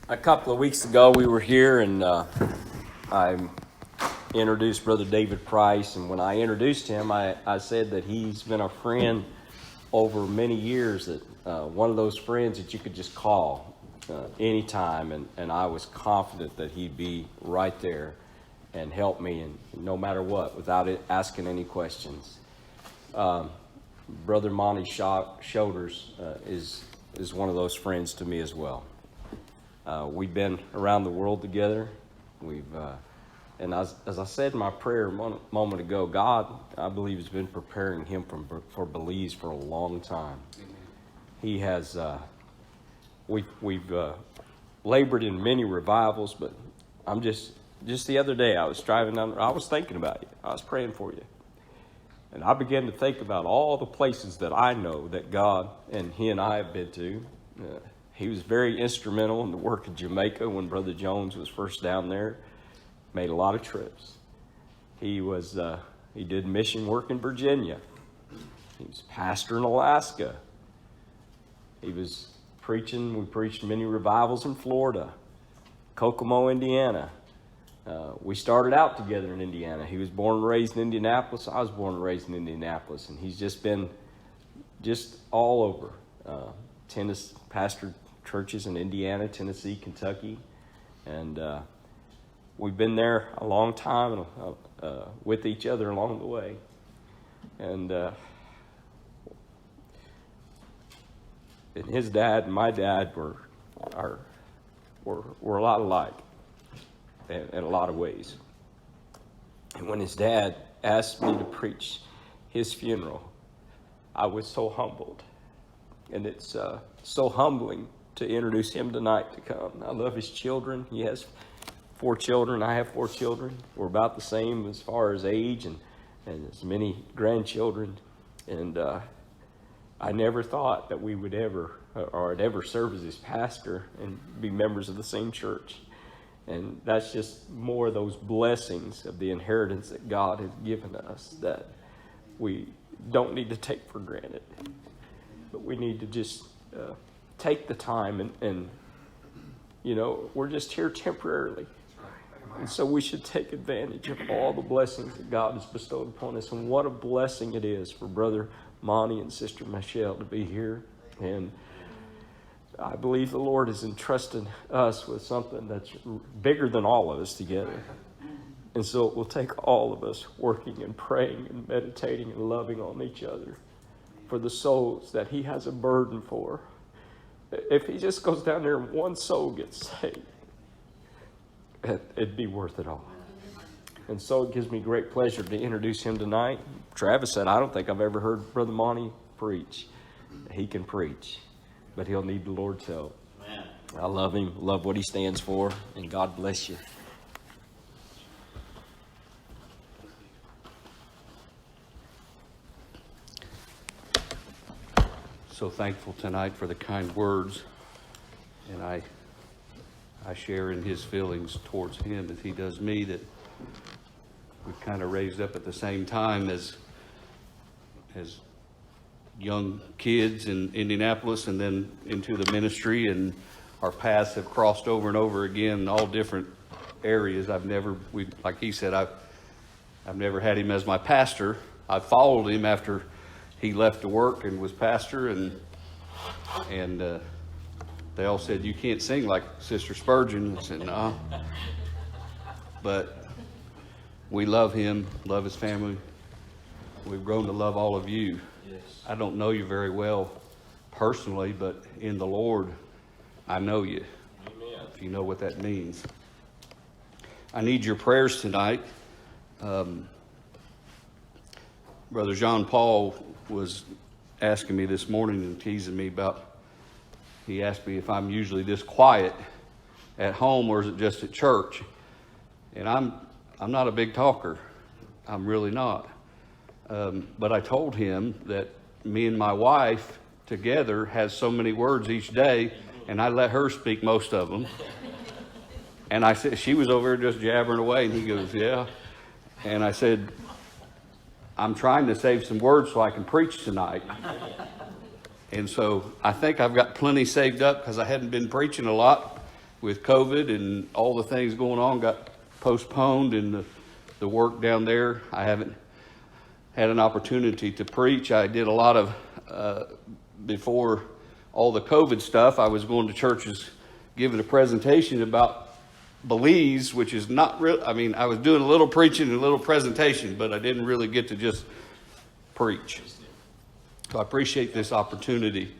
A couple of weeks ago, we were here, and I introduced Brother David Price. And when I introduced him, I said that he's been a friend over many years, that one of those friends that you could just call anytime. And I was confident that he'd be right there and help me, and no matter what, without asking any questions. Brother Monty Shoulders is one of those friends to me as well. We've been around the world together. And as I said in my prayer a moment ago, God, I believe, has been preparing him for Belize for a long time. He has. We've labored in many revivals, but I'm just the other day I was driving down. I was thinking about you. I was praying for you, and I began to think about all the places that I know that God and He and I have been to. He was very instrumental in the work of Jamaica when Brother Jones was first down there. Made a lot of trips. He did mission work in Virginia. He was pastor in Alaska. He was preaching. We preached many revivals in Florida, Kokomo, Indiana. We started out together in Indiana. He was born and raised in Indianapolis. I was born and raised in Indianapolis, and he's just been all over. Pastored churches in Indiana, Tennessee, Kentucky, and we've been there a long time with each other along the way. And his dad and my dad were a lot alike in a lot of ways. And when his dad asked me to preach his funeral, I was so humbled. And it's so humbling to introduce him tonight to come. I love his children. He has 4 children. I have 4 children. We're about the same as far as age and as many grandchildren. And I never thought that we would ever, or I'd ever serve as his pastor and be members of the same church. And that's just more of those blessings of the inheritance that God has given us that we don't need to take for granted. But we need to just take the time and we're just here temporarily. And so we should take advantage of all the blessings that God has bestowed upon us. And what a blessing it is for Brother Monty and Sister Michelle to be here. And I believe the Lord has entrusted us with something that's bigger than all of us together. And so it will take all of us working and praying and meditating and loving on each other for the souls that He has a burden for. If He just goes down there and one soul gets saved, it'd be worth it all. And so it gives me great pleasure to introduce him tonight. Travis said, I don't think I've ever heard Brother Monty preach. He can preach, but he'll need the Lord's help. Amen. I love him, love what he stands for, and God bless you. So thankful tonight for the kind words, and I share in his feelings towards him as he does me, that we kind of raised up at the same time as young kids in Indianapolis and then into the ministry, and our paths have crossed over and over again in all different areas. Like he said, I've never had him as my pastor. I followed him after he left to work and was pastor, and they all said, you can't sing like Sister Spurgeon. I said, no. But we love him, love his family. We've grown to love all of you. Yes. I don't know you very well personally, but in the Lord, I know you. Amen. If you know what that means. I need your prayers tonight. Brother John Paul was asking me this morning and teasing me about, he asked me if I'm usually this quiet at home or is it just at church? And I'm not a big talker. I'm really not. But I told him that me and my wife together has so many words each day, and I let her speak most of them. And I said, she was over there just jabbering away, and he goes, yeah. And I said, I'm trying to save some words so I can preach tonight. And so I think I've got plenty saved up because I hadn't been preaching a lot. with COVID and all the things going on got postponed, and the work down there, I haven't had an opportunity to preach. I did a lot of, before all the COVID stuff, I was going to churches giving a presentation about Belize, which is not real. I mean, I was doing a little preaching and a little presentation, but I didn't really get to just preach. So I appreciate this opportunity,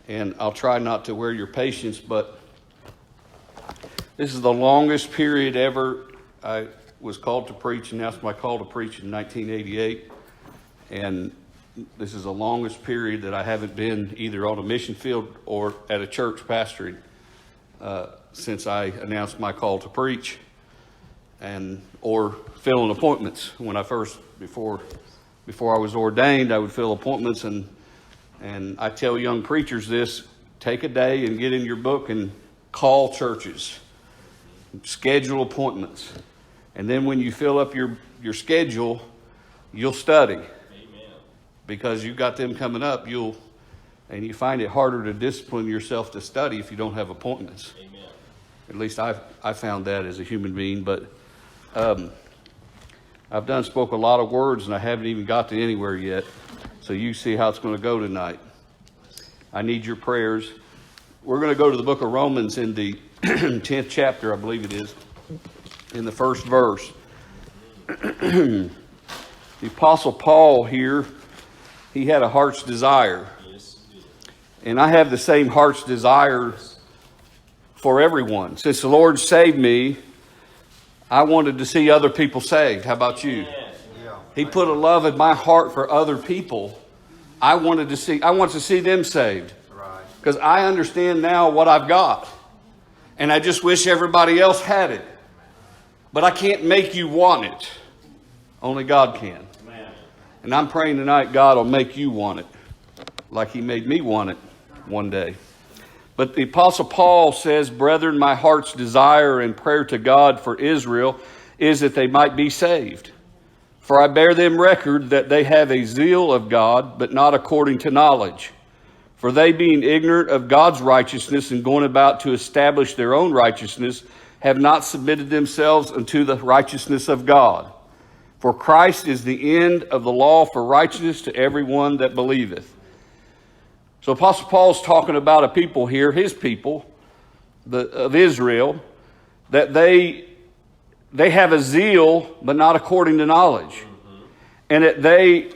and I'll try not to wear your patience, but this is the longest period ever. I was called to preach, and announced my call to preach in 1988, and this is the longest period that I haven't been either on a mission field or at a church pastoring since I announced my call to preach, and or filling appointments. When I first, before I was ordained, I would fill appointments, and I tell young preachers this: take a day and get in your book and call churches, schedule appointments, and then when you fill up your schedule, you'll study. Because you've got them coming up, you find it harder to discipline yourself to study if you don't have appointments. Amen. At least I found that as a human being. But I've spoke a lot of words, and I haven't even got to anywhere yet. So you see how it's going to go tonight. I need your prayers. We're going to go to the book of Romans in the 10th chapter, I believe it is, in the first verse. The Apostle Paul here, he had a heart's desire. And I have the same heart's desire for everyone. Since the Lord saved me, I wanted to see other people saved. How about you? He put a love in my heart for other people. I want to see them saved. Because I understand now what I've got. And I just wish everybody else had it. But I can't make you want it. Only God can. And I'm praying tonight God will make you want it, like He made me want it one day. But the Apostle Paul says, "Brethren, my heart's desire and prayer to God for Israel is that they might be saved. For I bear them record that they have a zeal of God, but not according to knowledge. For they, being ignorant of God's righteousness and going about to establish their own righteousness, have not submitted themselves unto the righteousness of God. For Christ is the end of the law for righteousness to everyone that believeth." So Apostle Paul is talking about a people here, his people, of Israel, that they have a zeal, but not according to knowledge. And that they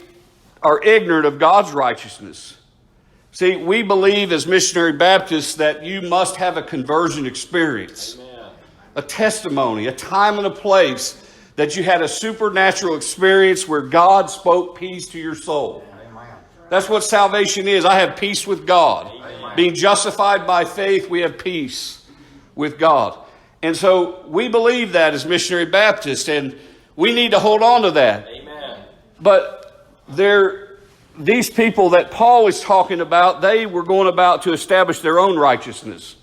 are ignorant of God's righteousness. See, we believe as Missionary Baptists that you must have a conversion experience. Amen. A testimony, a time and a place that you had a supernatural experience where God spoke peace to your soul. Amen. That's what salvation is. I have peace with God. Amen. Being justified by faith, we have peace with God. And so we believe that as Missionary Baptists, and we need to hold on to that. Amen. But these people that Paul is talking about, they were going about to establish their own righteousness.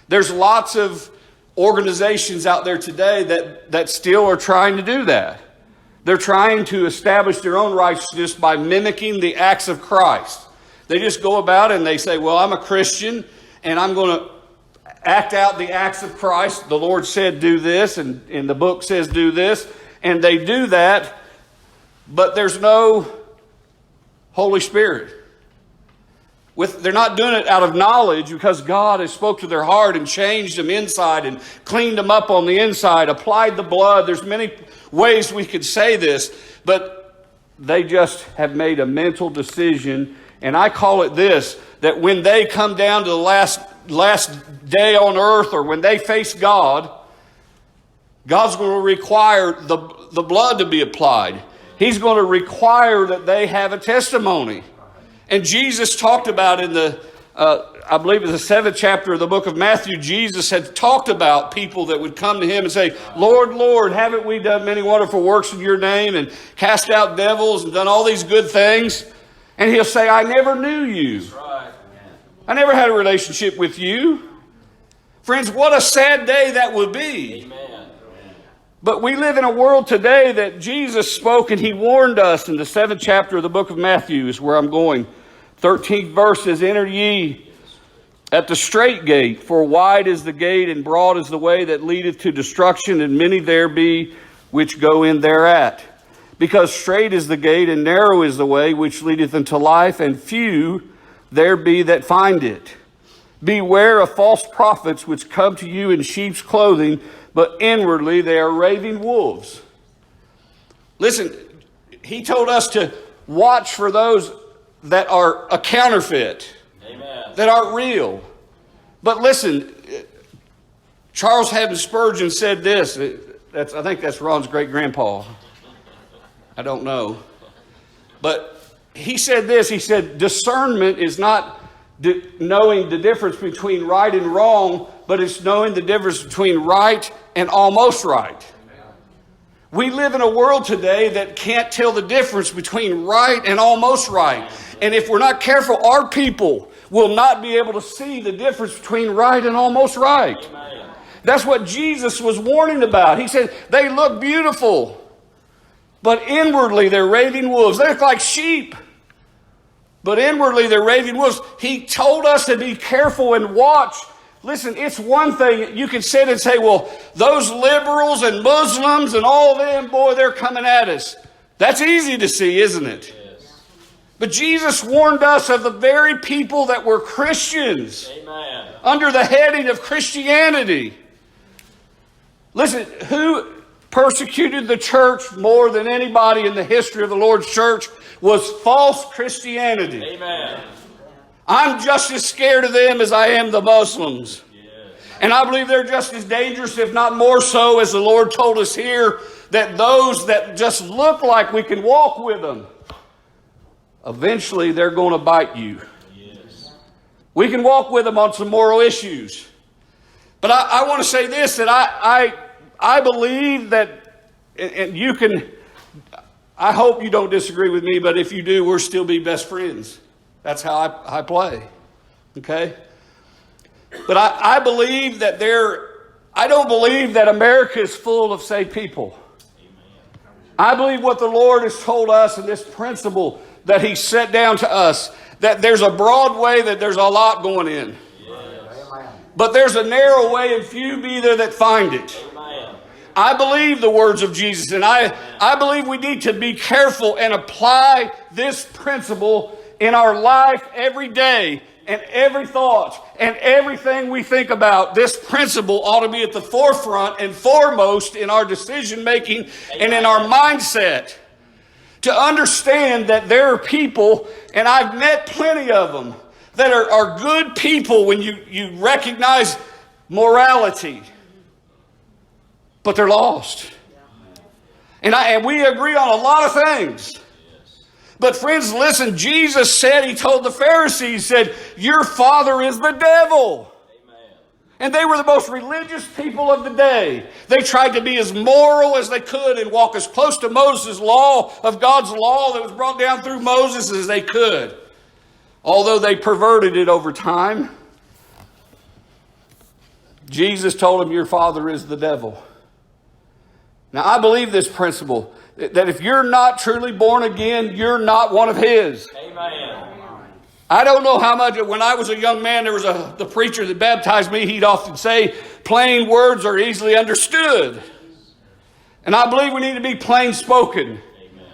There's lots of organizations out there today that still are trying to do that. They're trying to establish their own righteousness by mimicking the acts of Christ. They just go about and they say, well, I'm a Christian and I'm going to act out the acts of Christ. The Lord said do this, and the book says do this. And they do that, but there's no Holy Spirit. They're not doing it out of knowledge, because God has spoke to their heart and changed them inside and cleaned them up on the inside, applied the blood. There's many ways we could say this, but they just have made a mental decision. And I call it this, that when they come down to the last day on earth, or when they face God, God's going to require the blood to be applied. He's going to require that they have a testimony. And Jesus talked about in I believe it's the 7th chapter of the book of Matthew, Jesus had talked about people that would come to him and say, Lord, Lord, haven't we done many wonderful works in your name and cast out devils and done all these good things? And he'll say, I never knew you. That's right. I never had a relationship with you. Friends, what a sad day that would be. Amen. But we live in a world today that Jesus spoke, and he warned us in the 7th chapter of the book of Matthew is where I'm going. 13th verse says, enter ye at the strait gate, for wide is the gate and broad is the way that leadeth to destruction, and many there be which go in thereat. Because strait is the gate and narrow is the way which leadeth unto life, and few there be that find it. Beware of false prophets which come to you in sheep's clothing, but inwardly they are raving wolves. Listen, he told us to watch for those that are a counterfeit, amen, that aren't real. But listen, Charles Haddon Spurgeon said this. I think that's Ron's great-grandpa. I don't know. But he said this. He said, discernment is not knowing the difference between right and wrong, but it's knowing the difference between right and almost right. We live in a world today that can't tell the difference between right and almost right. And if we're not careful, our people will not be able to see the difference between right and almost right. That's what Jesus was warning about. He said, they look beautiful, but inwardly they're raving wolves. They look like sheep, but inwardly they're raving wolves. He told us to be careful and watch. Listen, it's one thing you can sit and say, well, those liberals and Muslims and all of them, boy, they're coming at us. That's easy to see, isn't it? Yes. But Jesus warned us of the very people that were Christians, amen, under the heading of Christianity. Listen, who persecuted the church more than anybody in the history of the Lord's church was false Christianity. Amen. I'm just as scared of them as I am the Muslims. Yes. And I believe they're just as dangerous, if not more so, as the Lord told us here, that those that just look like we can walk with them, eventually they're going to bite you. Yes. We can walk with them on some moral issues. But I want to say this, that I believe that, and you can, I hope you don't disagree with me, but if you do, we'll still be best friends. That's how I play. Okay? But I believe that I don't believe that America is full of saved people. I believe what the Lord has told us in this principle that He set down to us, that there's a broad way, that there's a lot going in. But there's a narrow way, and few be there that find it. I believe the words of Jesus, and I believe we need to be careful and apply this principle in our life every day, and every thought and everything we think about. This principle ought to be at the forefront and foremost in our decision making and in our mindset. To understand that there are people, and I've met plenty of them, that are good people when you recognize morality, but they're lost. And we agree on a lot of things. But friends, listen, Jesus said, He told the Pharisees, He said, your father is the devil. Amen. And they were the most religious people of the day. They tried to be as moral as they could and walk as close to Moses' law, of God's law that was brought down through Moses, as they could. Although they perverted it over time. Jesus told them, your father is the devil. Now, I believe this principle, that if you're not truly born again, you're not one of His. Amen. I don't know how much, when I was a young man, there was the preacher that baptized me, he'd often say, plain words are easily understood. And I believe we need to be plain spoken. Amen.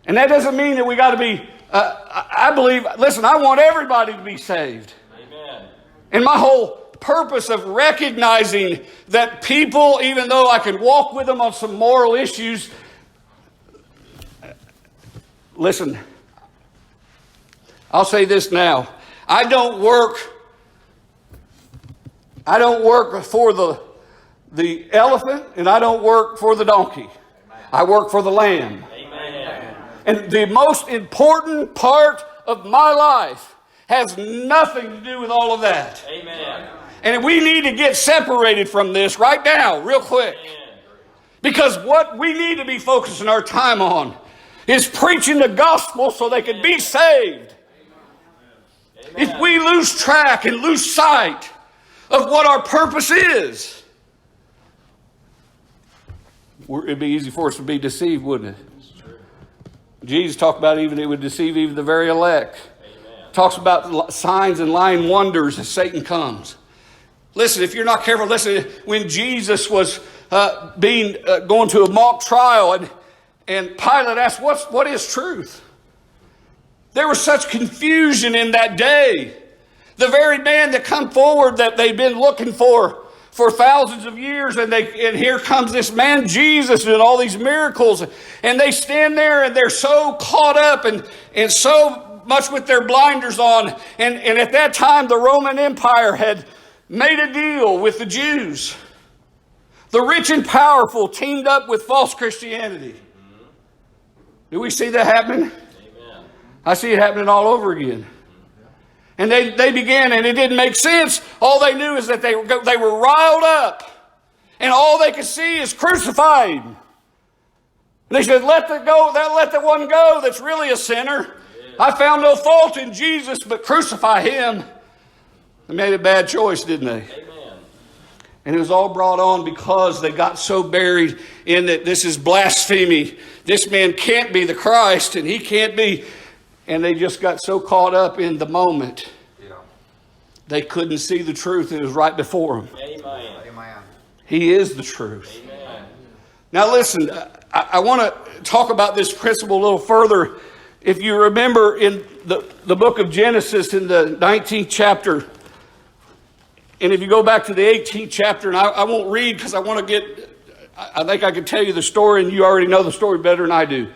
And that doesn't mean that we got to be, I believe, listen, I want everybody to be saved. Amen. And my whole purpose of recognizing that people, even though I can walk with them on some moral issues, listen, I'll say this now. I don't work for the elephant, and I don't work for the donkey. I work for the lamb. Amen. And the most important part of my life has nothing to do with all of that. Amen. And we need to get separated from this right now, real quick. Amen. Because what we need to be focusing our time on is preaching the gospel so they can be saved. Amen. If we lose track and lose sight of what our purpose is, it'd be easy for us to be deceived, wouldn't it? Jesus talked about even it would deceive even the very elect. Amen. talks about signs and lying wonders as Satan comes. Listen, if you're not careful, listen, when Jesus was going to a mock trial and Pilate asked, what is truth? There was such confusion in that day. The very man that come forward that they've been looking for thousands of years, and here comes this man Jesus doing all these miracles, and they stand there and they're so caught up and so much with their blinders on, and at that time the Roman Empire had made a deal with the Jews. The rich and powerful teamed up with false Christianity. Do we see that happening? Amen. I see it happening all over again. And they began, and it didn't make sense. All they knew is that they were riled up, and all they could see is crucify him. And they said, let the one go that's really a sinner. I found no fault in Jesus, but crucify him. They made a bad choice, didn't they? Amen. And it was all brought on because they got so buried in that this is blasphemy. This man can't be the Christ, and he can't be. And they just got so caught up in the moment. Yeah. They couldn't see the truth. It was right before them. Amen. Amen. He is the truth. Amen. Now listen, I want to talk about this principle a little further. If you remember in the book of Genesis in the 19th chapter, and if you go back to the 18th chapter, and I won't read because I think I can tell you the story, and you already know the story better than I do.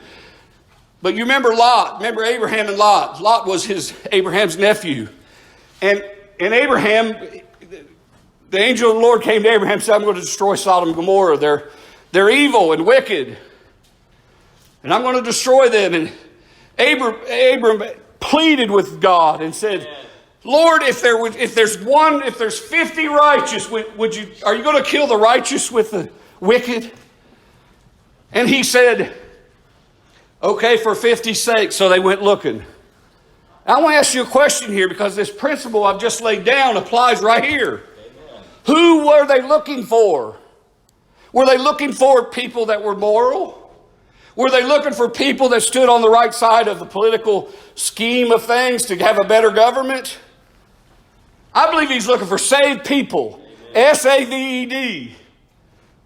But you remember Lot. Remember Abraham and Lot. Lot was Abraham's nephew. And Abraham, the angel of the Lord came to Abraham and said, I'm going to destroy Sodom and Gomorrah. They're evil and wicked. And I'm going to destroy them. And Abram pleaded with God and said, Lord, if there's 50 righteous, are you going to kill the righteous with the wicked? And he said, okay, for 50's sake. So they went looking. I want to ask you a question here, because this principle I've just laid down applies right here. Amen. Who were they looking for? Were they looking for people that were moral? Were they looking for people that stood on the right side of the political scheme of things to have a better government? I believe he's looking for saved people. Amen. S-A-V-E-D.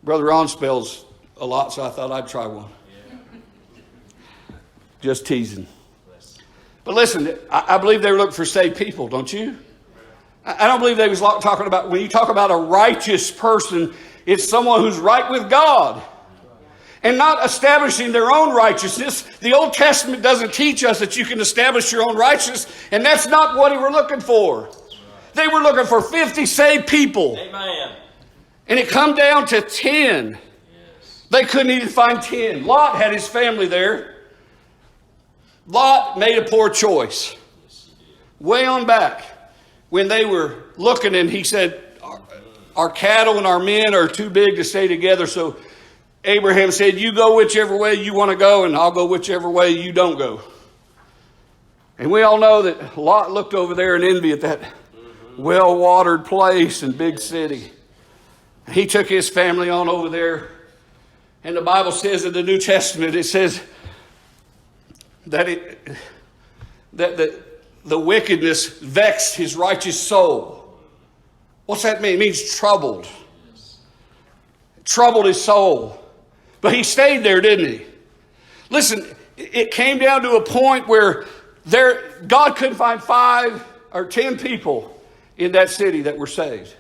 Brother Ron spells a lot, so I thought I'd try one. Just teasing. But listen, I believe they were looking for saved people, don't you? I don't believe they was talking about, when you talk about a righteous person, it's someone who's right with God. And not establishing their own righteousness. The Old Testament doesn't teach us that you can establish your own righteousness, and that's not what they were looking for. They were looking for 50 saved people. Amen. And it come down to 10. Yes. They couldn't even find 10. Lot had his family there. Lot made a poor choice. Way on back when they were looking, and he said, our cattle and our men are too big to stay together. So Abraham said, you go whichever way you want to go, and I'll go whichever way you don't go. And we all know that Lot looked over there in envy at that well-watered place and big city. He took his family on over there. And the Bible says in the New Testament, it says that the wickedness vexed his righteous soul. What's that mean? It means troubled. Troubled his soul. But he stayed there, didn't he? Listen, it came down to a point where God couldn't find 5 or 10 people in that city that were saved.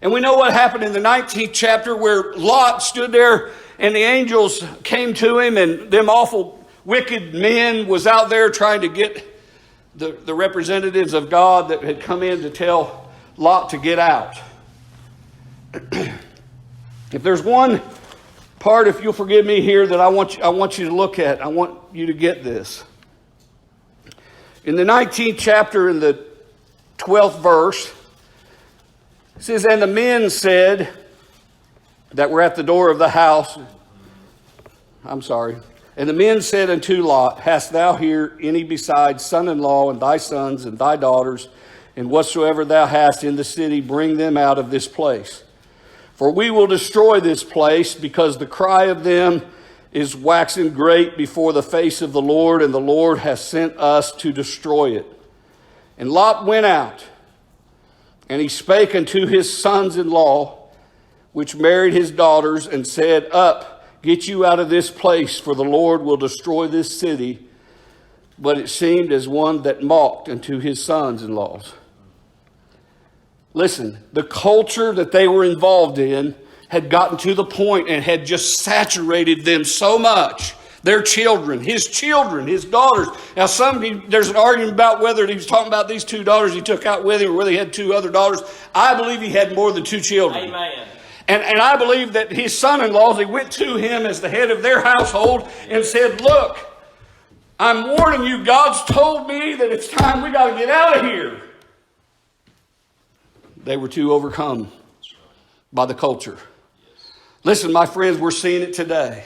And we know what happened in the 19th chapter, where Lot stood there and the angels came to him, and them awful wicked men was out there trying to get the representatives of God that had come in to tell Lot to get out. If there's one part, if you'll forgive me here, that I want you to look at, I want you to get this. In the 19th chapter, in the 12th verse, it says, and the men said that were at the door of the house, and the men said unto Lot, hast thou here any besides son-in-law, and thy sons, and thy daughters, and whatsoever thou hast in the city, bring them out of this place. For we will destroy this place, because the cry of them is waxing great before the face of the Lord, and the Lord has sent us to destroy it. And Lot went out, and he spake unto his sons-in-law, which married his daughters, and said, Up, get you out of this place, for the Lord will destroy this city. But it seemed as one that mocked unto his sons-in-laws. Listen, the culture that they were involved in had gotten to the point and had just saturated them so much. Their children, his daughters. Now, there's an argument about whether he was talking about these two daughters he took out with him or whether he had two other daughters. I believe he had more than two children. Amen. And I believe that his son-in-laws, they went to him as the head of their household and said, Look, I'm warning you, God's told me that it's time we got to get out of here. They were too overcome by the culture. Listen, my friends, we're seeing it today.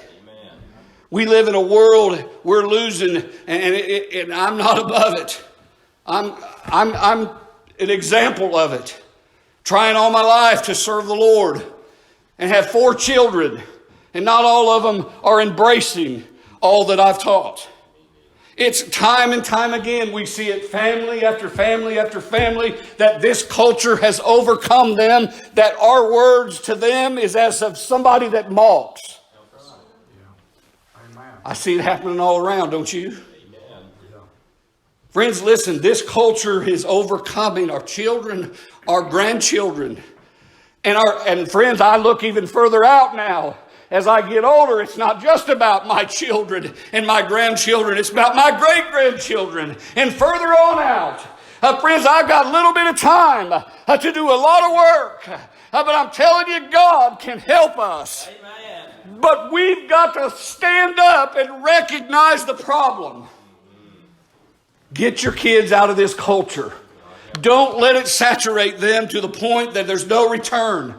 We live in a world we're losing, and I'm not above it. I'm an example of it. Trying all my life to serve the Lord and have 4 children, and not all of them are embracing all that I've taught. It's time and time again we see it, family after family after family, that this culture has overcome them, that our words to them is as of somebody that mocks. I see it happening all around, don't you? Amen. Friends, listen, this culture is overcoming our children, our grandchildren. And friends, I look even further out now. As I get older, it's not just about my children and my grandchildren. It's about my great-grandchildren and further on out. Friends, I've got a little bit of time to do a lot of work. But I'm telling you, God can help us. Amen. But we've got to stand up and recognize the problem. Get your kids out of this culture. Don't let it saturate them to the point that there's no return.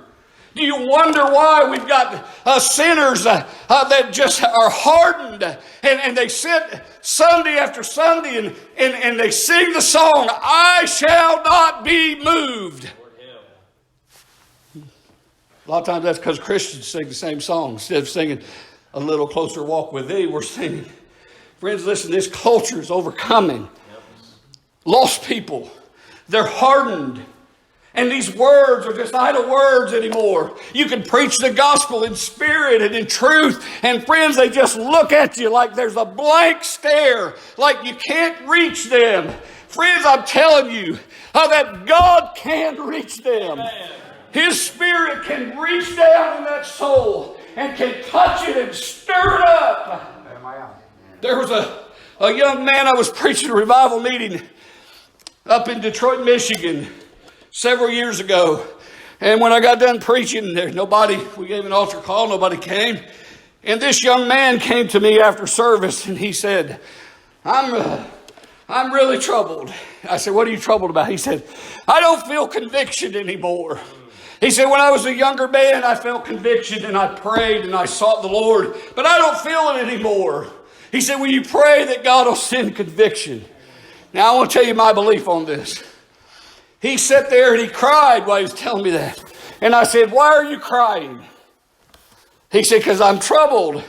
Do you wonder why we've got sinners that just are hardened and they sit Sunday after Sunday and they sing the song, I shall not be moved. A lot of times that's because Christians sing the same song. Instead of singing A Little Closer Walk with Thee, we're singing. Friends, listen, this culture is overcoming. Lost people. They're hardened. And these words are just idle words anymore. You can preach the gospel in spirit and in truth. And friends, they just look at you like there's a blank stare. Like you can't reach them. Friends, I'm telling you that God can reach them. Amen. His Spirit can reach down in that soul and can touch it and stir it up. There was a young man I was preaching a revival meeting up in Detroit, Michigan several years ago. And when I got done preaching, we gave an altar call, nobody came. And this young man came to me after service and he said, I'm really troubled. I said, what are you troubled about? He said, I don't feel conviction anymore. He said, when I was a younger man, I felt conviction and I prayed and I sought the Lord, but I don't feel it anymore. He said, will you pray that God will send conviction? Now, I want to tell you my belief on this. He sat there and he cried while he was telling me that. And I said, why are you crying? He said, because I'm troubled.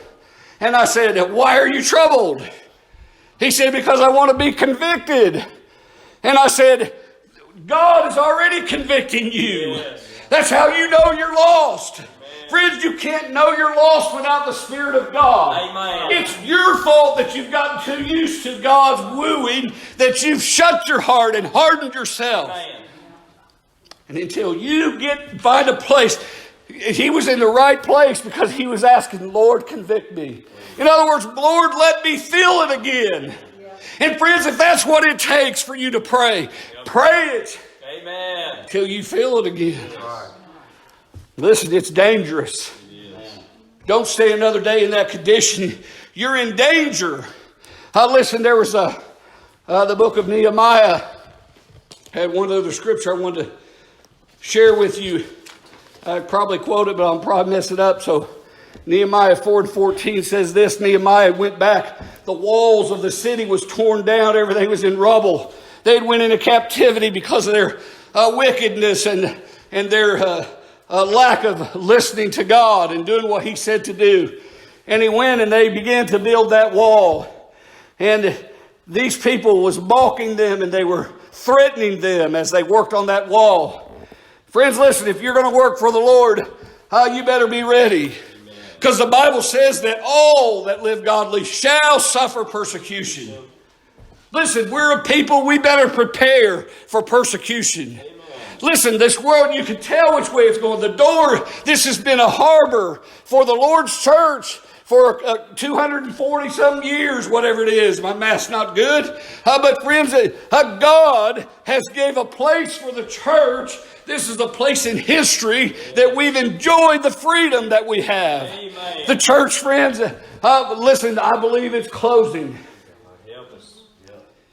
And I said, why are you troubled? He said, because I want to be convicted. And I said, God is already convicting you. Yes. That's how you know you're lost. Amen. Friends, you can't know you're lost without the Spirit of God. Amen. It's your fault that you've gotten too used to God's wooing, that you've shut your heart and hardened yourself. Amen. And until you find a place, he was in the right place because he was asking, Lord, convict me. In other words, Lord, let me feel it again. And friends, if that's what it takes for you to pray, pray it. Amen. Till you feel it again. Right. Listen, it's dangerous. Don't stay another day in that condition. You're in danger. Listen, there was the book of Nehemiah. Had one other scripture I wanted to share with you. I'd probably quote it, but I'll probably mess it up. So Nehemiah 4:14 says this. Nehemiah went back. The walls of the city was torn down. Everything was in rubble. They'd went into captivity because of their wickedness and their lack of listening to God and doing what he said to do. And he went and they began to build that wall. And these people was balking them and they were threatening them as they worked on that wall. Friends, listen, if you're going to work for the Lord, you better be ready. Because the Bible says that all that live godly shall suffer persecution. Listen, we're a people, we better prepare for persecution. Amen. Listen, this world, you can tell which way it's going. The door, this has been a harbor for the Lord's church for 240-some years, whatever it is. My math's not good. But friends, God has gave a place for the church. This is a place in history that we've enjoyed the freedom that we have. Amen. The church, friends, listen, I believe it's closing.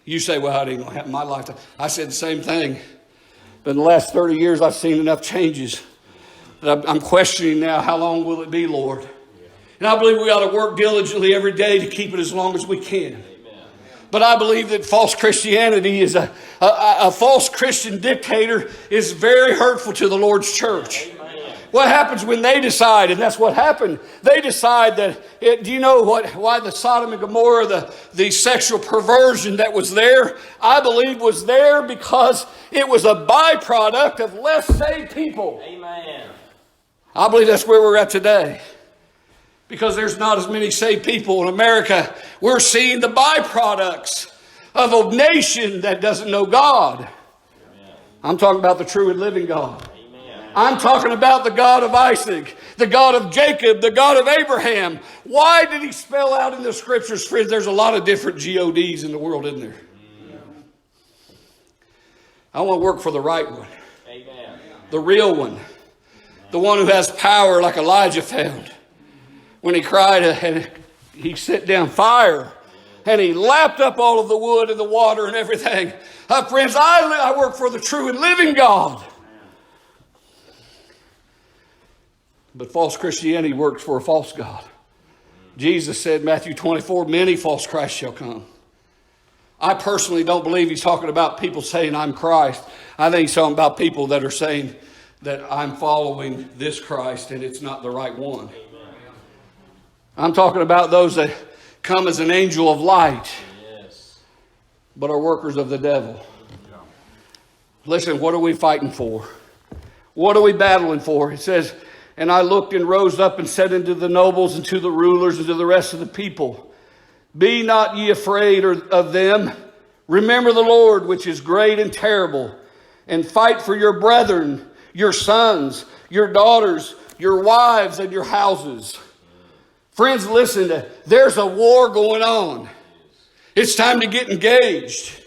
You say, well, it ain't going to happen in my lifetime. I said the same thing. But in the last 30 years, I've seen enough changes that I'm questioning now, how long will it be, Lord? And I believe we ought to work diligently every day to keep it as long as we can. But I believe that false Christianity is a false Christian dictator is very hurtful to the Lord's church. What happens when they decide, and that's what happened, they decide that, do you know why the Sodom and Gomorrah, the sexual perversion that was there, I believe was there because it was a byproduct of less saved people. Amen. I believe that's where we're at today. Because there's not as many saved people in America, we're seeing the byproducts of a nation that doesn't know God. Amen. I'm talking about the true and living God. I'm talking about the God of Isaac, the God of Jacob, the God of Abraham. Why did he spell out in the scriptures, friends? There's a lot of different GODs in the world, isn't there? I want to work for the right one. Amen. The real one. The one who has power like Elijah found. When he cried and he set down fire and he lapped up all of the wood and the water and everything. Friends, I work for the true and living God. But false Christianity works for a false God. Jesus said, Matthew 24, many false Christs shall come. I personally don't believe he's talking about people saying I'm Christ. I think he's talking about people that are saying that I'm following this Christ and it's not the right one. I'm talking about those that come as an angel of light, but are workers of the devil. Listen, what are we fighting for? What are we battling for? It says, and I looked and rose up and said unto the nobles and to the rulers and to the rest of the people, be not ye afraid of them. Remember the Lord, which is great and terrible, and fight for your brethren, your sons, your daughters, your wives, and your houses. Friends, listen, there's a war going on. It's time to get engaged.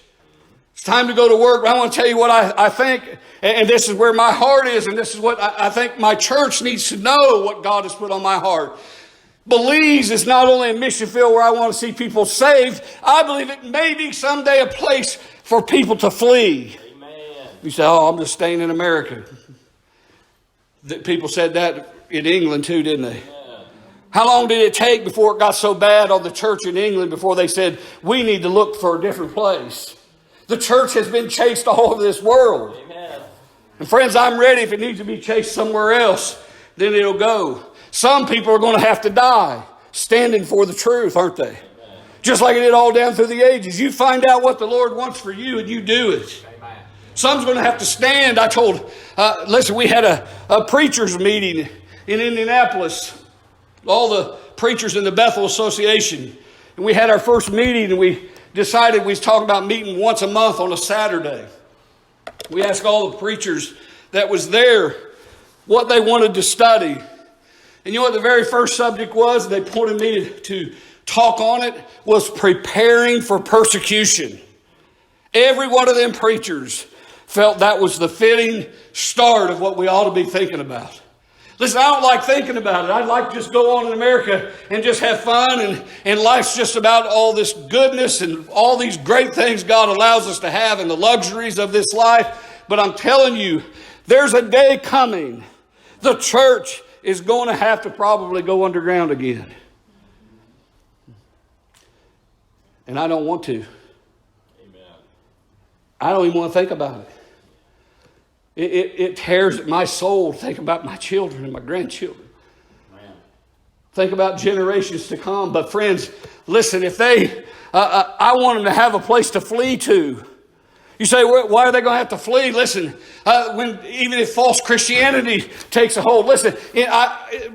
It's time to go to work. I want to tell you what I think, and this is where my heart is, and this is what I think my church needs to know what God has put on my heart. Belize is not only a mission field where I want to see people saved, I believe it may be someday a place for people to flee. Amen. You say, oh, I'm just staying in America. People said that in England too, didn't they? How long did it take before it got so bad on the church in England before they said, we need to look for a different place? The church has been chased all over this world. Amen. And friends, I'm ready. If it needs to be chased somewhere else, then it'll go. Some people are going to have to die standing for the truth, aren't they? Amen. Just like it did all down through the ages. You find out what the Lord wants for you and you do it. Amen. Some's going to have to stand. I told, listen, we had a preachers meeting in Indianapolis. All the preachers in the Bethel Association. And we had our first meeting and we decided we was talking about meeting once a month on a Saturday. We asked all the preachers that was there what they wanted to study. And you know what the very first subject was? They pointed me to talk on it, was preparing for persecution. Every one of them preachers felt that was the fitting start of what we ought to be thinking about. Listen, I don't like thinking about it. I'd like to just go on in America and just have fun. And life's just about all this goodness and all these great things God allows us to have and the luxuries of this life. But I'm telling you, there's a day coming. The church is going to have to probably go underground again. And I don't want to. Amen. I don't even want to think about it. It tears at my soul to think about my children and my grandchildren. Man. Think about generations to come. But friends, listen, if they, I want them to have a place to flee to. You say, why are they going to have to flee? Listen, even if false Christianity takes a hold. Listen,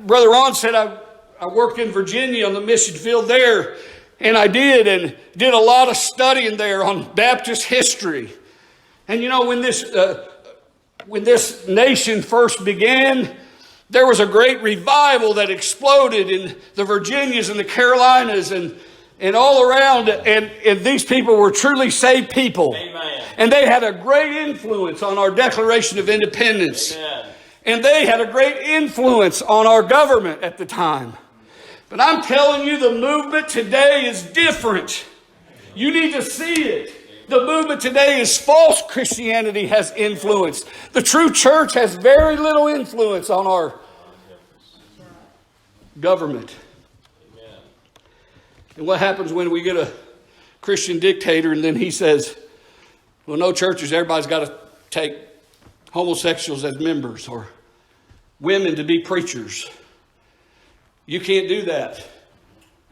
Brother Ron said I worked in Virginia on the mission field there, and I did a lot of studying there on Baptist history. And you know, when this nation first began, there was a great revival that exploded in the Virginias and the Carolinas and all around. And these people were truly saved people. Amen. And they had a great influence on our Declaration of Independence. Amen. And they had a great influence on our government at the time. But I'm telling you, the movement today is different. You need to see it. The movement today is false Christianity has influence. The true church has very little influence on our government. Amen. And what happens when we get a Christian dictator and then he says, well, no churches, everybody's got to take homosexuals as members or women to be preachers. You can't do that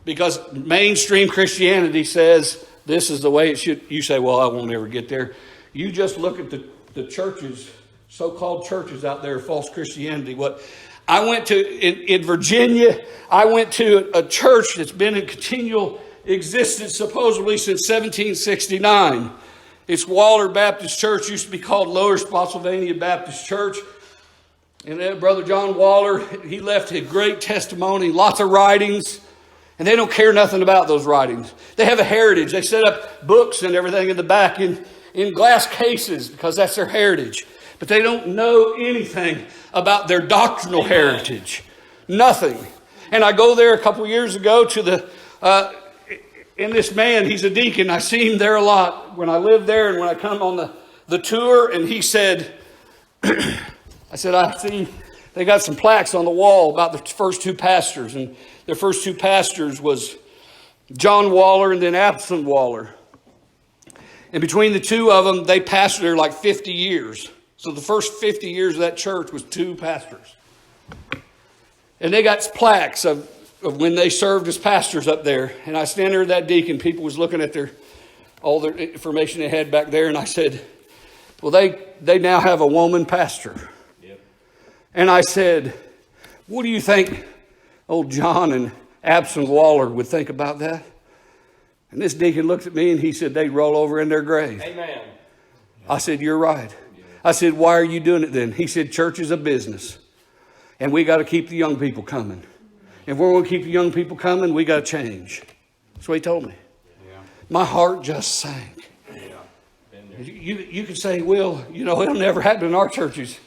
because mainstream Christianity says this is the way it should. You say, well, I won't ever get there. You just look at the churches, so-called churches out there, false Christianity. What I went to in Virginia, I went to a church that's been in continual existence supposedly since 1769. It's Waller Baptist Church, used to be called Lower Spotsylvania Baptist Church. And Brother John Waller, he left a great testimony, lots of writings. And they don't care nothing about those writings. They have a heritage. They set up books and everything in the back in glass cases because that's their heritage. But they don't know anything about their doctrinal heritage. Nothing. And I go there a couple years ago to and this man, he's a deacon. I see him there a lot when I live there and when I come on the tour. And he said, I said, I see they got some plaques on the wall about the first two pastors. And their first two pastors was John Waller and then Absalom Waller. And between the two of them, they pastored there like 50 years. So the first 50 years of that church was two pastors. And they got plaques of when they served as pastors up there. And I stand there with that deacon. People was looking at all their information they had back there. And I said, well, they now have a woman pastor. Yep. And I said, what do you think old John and Absalom Waller would think about that? And this deacon looked at me and he said, they'd roll over in their grave. Amen. I said, you're right. I said, why are you doing it then? He said, church is a business. And we got to keep the young people coming. If we're going to keep the young people coming, we got to change. That's what he told me. Yeah. My heart just sank. Yeah. You could say, well, it'll never happen in our churches.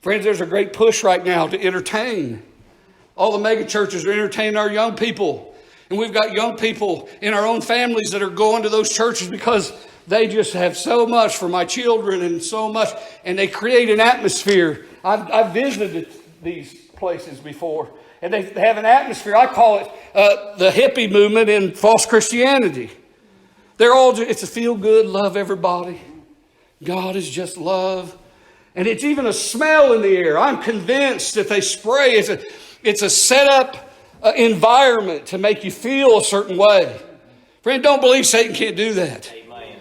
Friends, there's a great push right now to entertain. All the mega churches are entertaining our young people. And we've got young people in our own families that are going to those churches because they just have so much for my children and so much. And they create an atmosphere. I've visited these places before. And they have an atmosphere. I call it the hippie movement in false Christianity. It's a feel good, love everybody. God is just love. And it's even a smell in the air. I'm convinced that they spray. It's a set up environment to make you feel a certain way. Friend, don't believe Satan can't do that. Amen.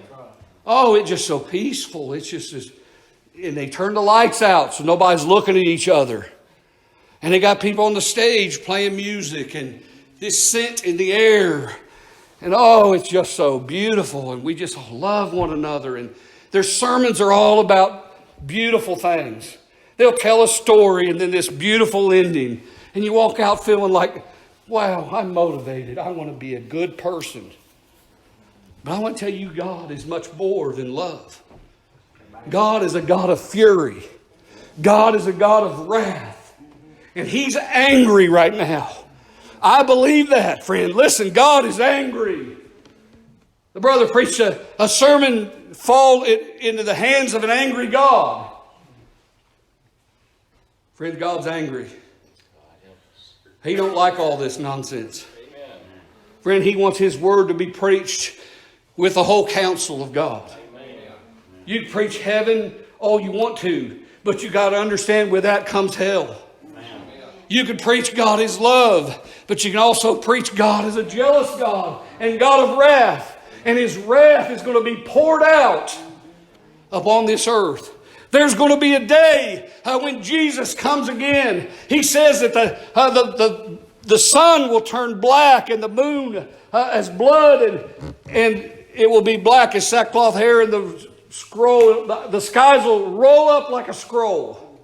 Oh, it's just so peaceful. It's just and they turn the lights out so nobody's looking at each other. And they got people on the stage playing music and this scent in the air. And it's just so beautiful. And we just love one another. And their sermons are all about beautiful things. They'll tell a story and then this beautiful ending. And you walk out feeling like, wow, I'm motivated. I want to be a good person. But I want to tell you, God is much more than love. God is a God of fury. God is a God of wrath. And He's angry right now. I believe that, friend. Listen, God is angry. The brother preached a sermon, fall into the hands of an angry God. Friend, God's angry. He don't like all this nonsense. Amen. Friend, He wants His word to be preached with the whole counsel of God. Amen. You can preach heaven all you want to, but you got to understand where that comes hell. You can preach God is love, but you can also preach God is a jealous God and God of wrath. And His wrath is going to be poured out upon this earth. There's going to be a day when Jesus comes again. He says that the sun will turn black and the moon as blood, and it will be black as sackcloth hair, and the skies will roll up like a scroll.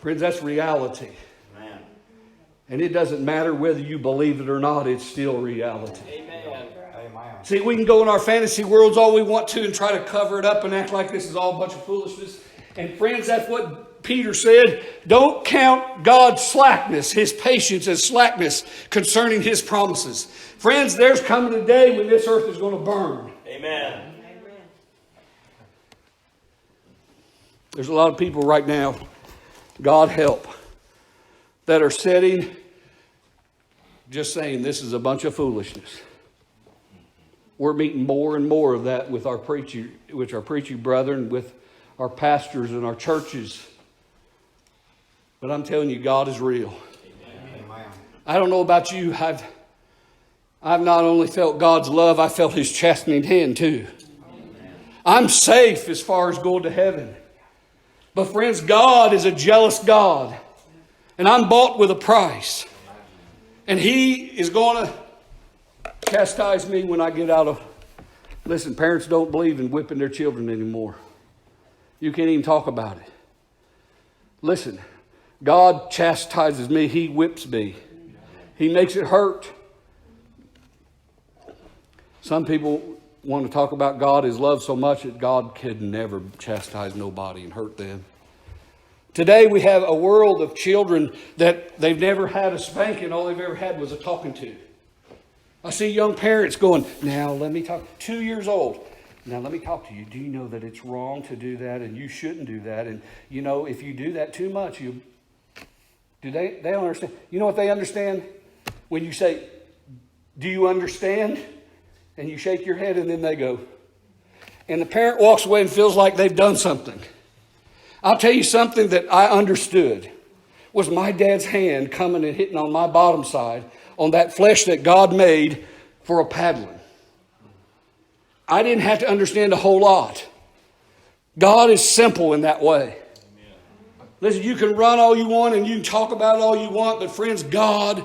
Friends, that's reality. Amen. And it doesn't matter whether you believe it or not, it's still reality. Amen. See, we can go in our fantasy worlds all we want to and try to cover it up and act like this is all a bunch of foolishness. And friends, that's what Peter said. Don't count God's slackness, His patience as slackness concerning His promises. Friends, there's coming a day when this earth is going to burn. Amen. There's a lot of people right now, God help, that are sitting just saying this is a bunch of foolishness. We're meeting more and more of that with our preaching brethren, with our pastors and our churches. But I'm telling you, God is real. Amen. I don't know about you. I've not only felt God's love, I felt His chastening hand too. Amen. I'm safe as far as going to heaven. But friends, God is a jealous God. And I'm bought with a price. And He is going to chastise me when I get out of... Listen, parents don't believe in whipping their children anymore. You can't even talk about it. Listen, God chastises me. He whips me. He makes it hurt. Some people want to talk about God as love so much that God could never chastise nobody and hurt them. Today we have a world of children that they've never had a spanking. All they've ever had was a talking to. I see young parents going, now let me talk. 2 years old. Now let me talk to you. Do you know that it's wrong to do that and you shouldn't do that? And you know, if you do that too much, they don't understand. You know what they understand? When you say, do you understand? And you shake your head and then they go. And the parent walks away and feels like they've done something. I'll tell you something that I understood was my dad's hand coming and hitting on my bottom side on that flesh that God made for a paddling. I didn't have to understand a whole lot. God is simple in that way. Amen. Listen, you can run all you want and you can talk about it all you want, but friends, God,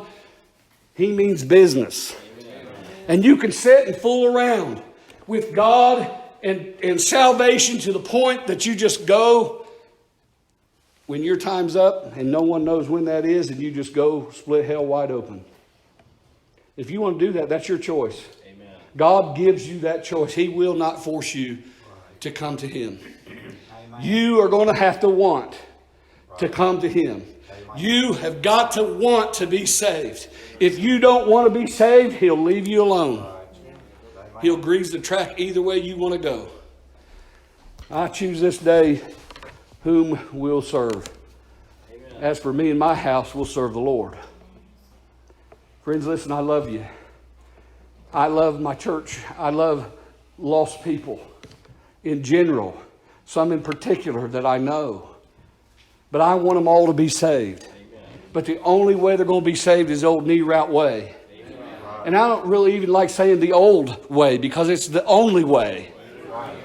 He means business. Amen. And you can sit and fool around with God and salvation to the point that you just go when your time's up and no one knows when that is, and you just go split hell wide open. If you want to do that, that's your choice. Amen. God gives you that choice. He will not force you to come to Him. Amen. You are going to have to want to come to Him. Amen. You have got to want to be saved. If you don't want to be saved, He'll leave you alone. He'll grease the track either way you want to go. I choose this day whom we'll serve. Amen. As for me and my house, we'll serve the Lord. Friends, listen, I love you. I love my church. I love lost people in general, some in particular that I know. But I want them all to be saved. Amen. But the only way they're going to be saved is the old knee route way. Amen. And I don't really even like saying the old way because it's the only way.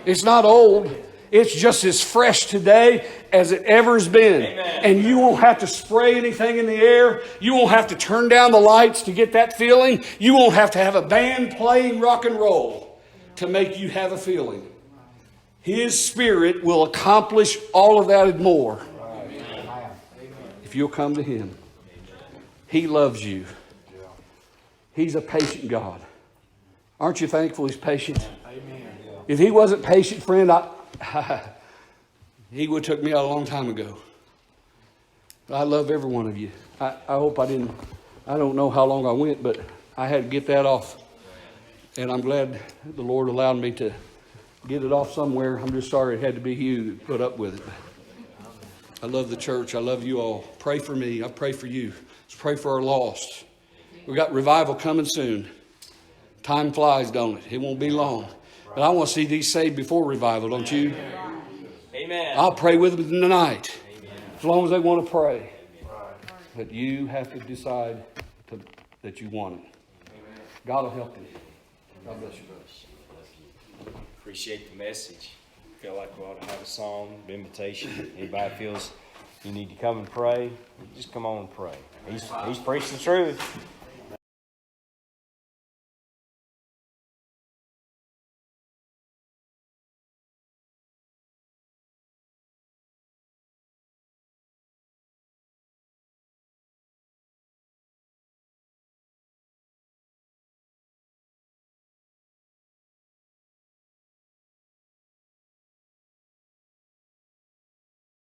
It's not old. It's just as fresh today as it ever has been. Amen. And you won't have to spray anything in the air. You won't have to turn down the lights to get that feeling. You won't have to have a band playing rock and roll to make you have a feeling. His Spirit will accomplish all of that and more. Amen. If you'll come to Him. He loves you. He's a patient God. Aren't you thankful He's patient? Amen. If He wasn't patient, friend, He would have took me out a long time ago. I love every one of you. I hope I don't know how long I went, but I had to get that off. And I'm glad the Lord allowed me to get it off somewhere. I'm just sorry it had to be you that put up with it. I love the church. I love you all. Pray for me. I pray for you. Let's pray for our lost. We got revival coming soon. Time flies, don't it? It won't be long. But I want to see these saved before revival, don't you? Amen. I'll pray with them tonight. Amen. As long as they want to pray. But you have to decide that you want it. God will help you. God bless you, brothers. Appreciate the message. Feel like we ought to have a song of invitation. Anybody feels you need to come and pray, just come on and pray. He's preached the truth.